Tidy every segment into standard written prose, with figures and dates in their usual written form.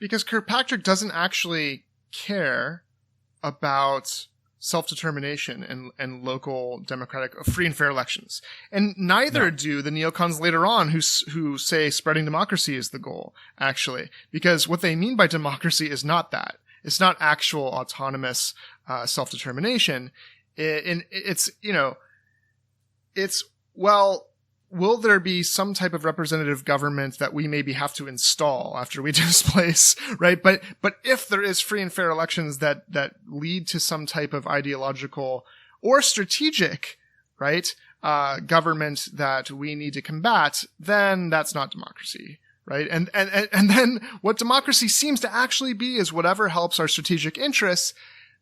Because Kirkpatrick doesn't actually care about self-determination and local democratic, free and fair elections. And neither do the neocons later on who say spreading democracy is the goal, actually. Because what they mean by democracy is not that. It's not actual autonomous self-determination. Will there be some type of representative government that we maybe have to install after we displace, right? But if there is free and fair elections that lead to some type of ideological or strategic, right, government that we need to combat, then that's not democracy, right? And then what democracy seems to actually be is whatever helps our strategic interests,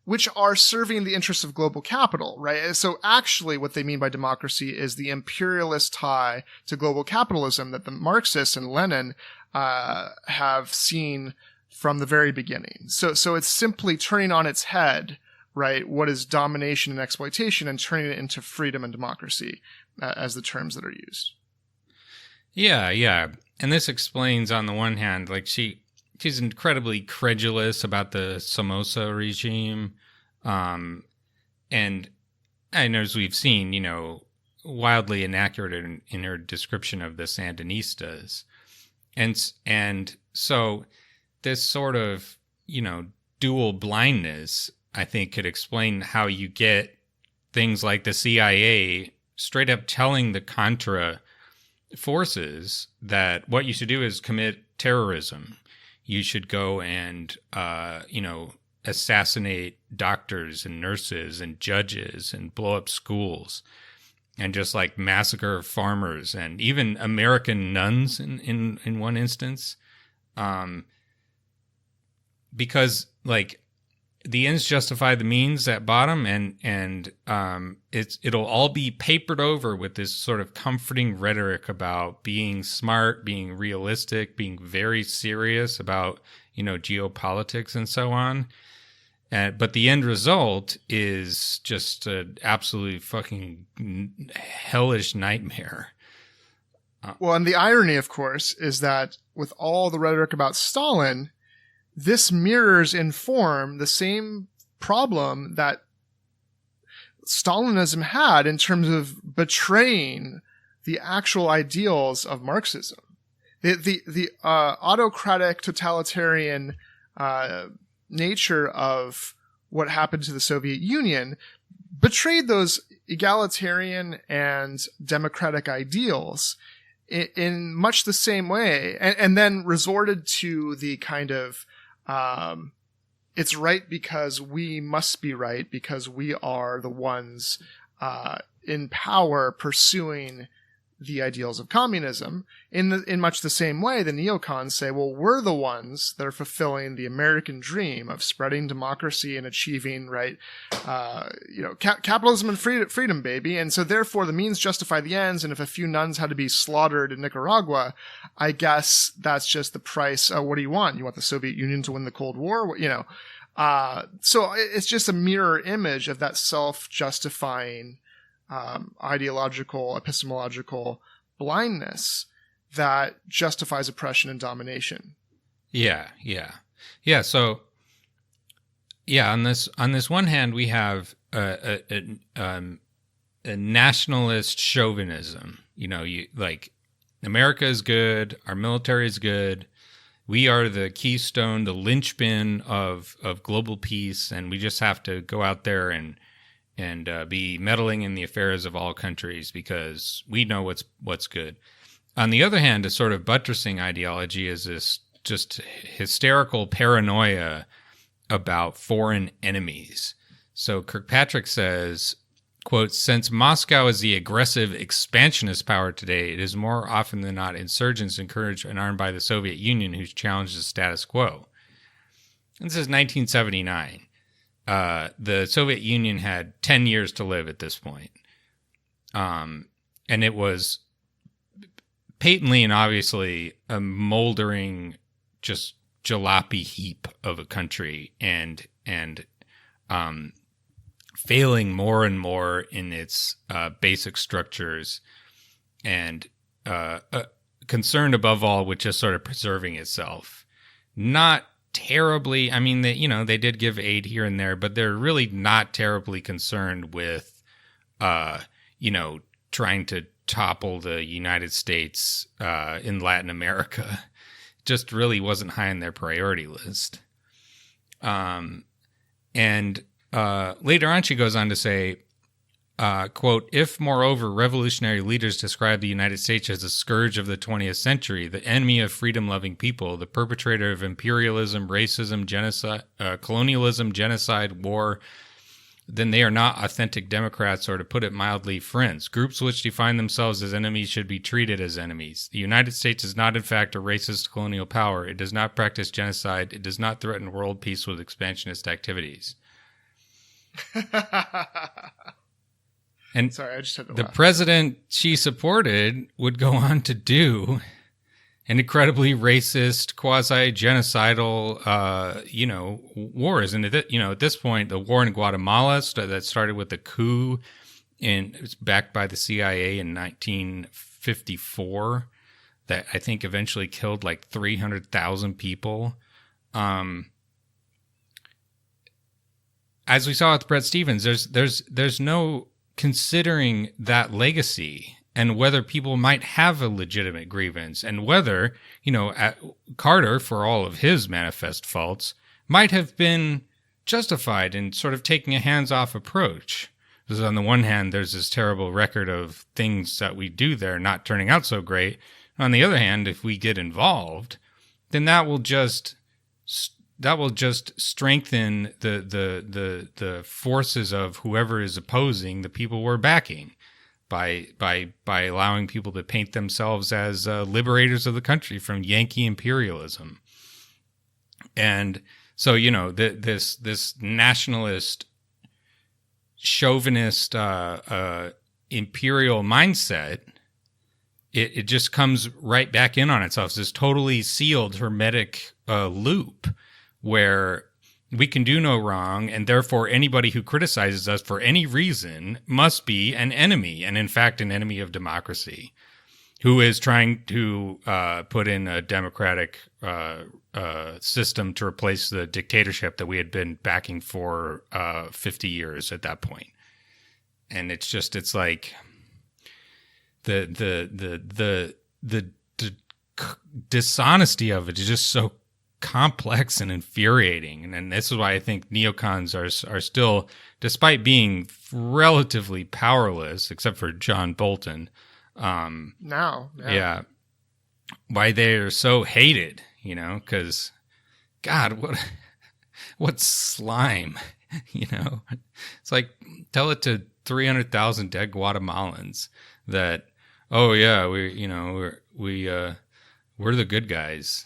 which are serving the interests of global capital, right? So actually what they mean by democracy is the imperialist tie to global capitalism that the Marxists and Lenin have seen from the very beginning. So it's simply turning on its head, right, what is domination and exploitation and turning it into freedom and democracy as the terms that are used. Yeah. And this explains, on the one hand, like she's incredibly credulous about the Somoza regime. And as we've seen, wildly inaccurate in her description of the Sandinistas. And so this sort of, dual blindness, I think, could explain how you get things like the CIA straight up telling the Contra forces that what you should do is commit terrorism. You should go and, assassinate doctors and nurses and judges and blow up schools and just like massacre farmers and even American nuns in one instance. Because like the ends justify the means at bottom, and it'll all be papered over with this sort of comforting rhetoric about being smart, being realistic, being very serious about, geopolitics and so on. But the end result is just an absolutely fucking hellish nightmare. Well, and the irony, of course, is that with all the rhetoric about Stalin, this mirrors in form the same problem that Stalinism had in terms of betraying the actual ideals of Marxism. The autocratic, totalitarian nature of what happened to the Soviet Union betrayed those egalitarian and democratic ideals in much the same way, and then resorted to the kind of it's right because we must be right because we are the ones in power pursuing the ideals of communism. In much the same way, the neocons say, well, we're the ones that are fulfilling the American dream of spreading democracy and achieving, right, capitalism and freedom, baby. And so therefore the means justify the ends. And if a few nuns had to be slaughtered in Nicaragua, I guess that's just the price. What do you want? You want the Soviet Union to win the Cold War? So it's just a mirror image of that self-justifying ideological, epistemological blindness that justifies oppression and domination. Yeah. So, on this one hand, we have a nationalist chauvinism. Like America is good, our military is good. We are the keystone, the linchpin of global peace, and we just have to go out there and be meddling in the affairs of all countries because we know what's good. On the other hand, a sort of buttressing ideology is this just hysterical paranoia about foreign enemies. So Kirkpatrick says, quote, since Moscow is the aggressive expansionist power today, it is more often than not insurgents encouraged and armed by the Soviet Union who challenge the status quo. And this is 1979. The Soviet Union had 10 years to live at this point. And it was patently and obviously a moldering, just jalopy heap of a country and failing more and more in its basic structures and concerned above all with just sort of preserving itself. Not terribly, I mean, they did give aid here and there, but they're really not terribly concerned with, trying to topple the United States in Latin America. Just really wasn't high on their priority list. And later on, she goes on to say, quote, if, moreover, revolutionary leaders describe the United States as a scourge of the 20th century, the enemy of freedom-loving people, the perpetrator of imperialism, racism, genocide, colonialism, genocide, war, then they are not authentic Democrats, or to put it mildly, friends. Groups which define themselves as enemies should be treated as enemies. The United States is not, in fact, a racist colonial power. It does not practice genocide. It does not threaten world peace with expansionist activities. And sorry, I just had to the laugh. president she supported would go on to do an incredibly racist, quasi-genocidal, wars. And at this point, the war in Guatemala that started with the coup, and it was backed by the CIA in 1954, that I think eventually killed like 300,000 people. As we saw with Bret Stephens, there's no considering that legacy and whether people might have a legitimate grievance, and whether, Carter, for all of his manifest faults, might have been justified in sort of taking a hands-off approach. Because on the one hand, there's this terrible record of things that we do there not turning out so great. On the other hand, if we get involved, then that will just strengthen the forces of whoever is opposing the people we're backing, by allowing people to paint themselves as liberators of the country from Yankee imperialism. And so, this nationalist, chauvinist, imperial mindset, it just comes right back in on itself. It's this totally sealed, hermetic loop where we can do no wrong, and therefore anybody who criticizes us for any reason must be an enemy, and in fact an enemy of democracy, who is trying to put in a democratic system to replace the dictatorship that we had been backing for 50 years at that point. And it's like the dishonesty of it is just so complex and infuriating. And this is why I think neocons are still, despite being relatively powerless, except for John Bolton, yeah, why they're so hated, because God, what slime, it's like, tell it to 300,000 dead Guatemalans that, oh yeah, we're the good guys.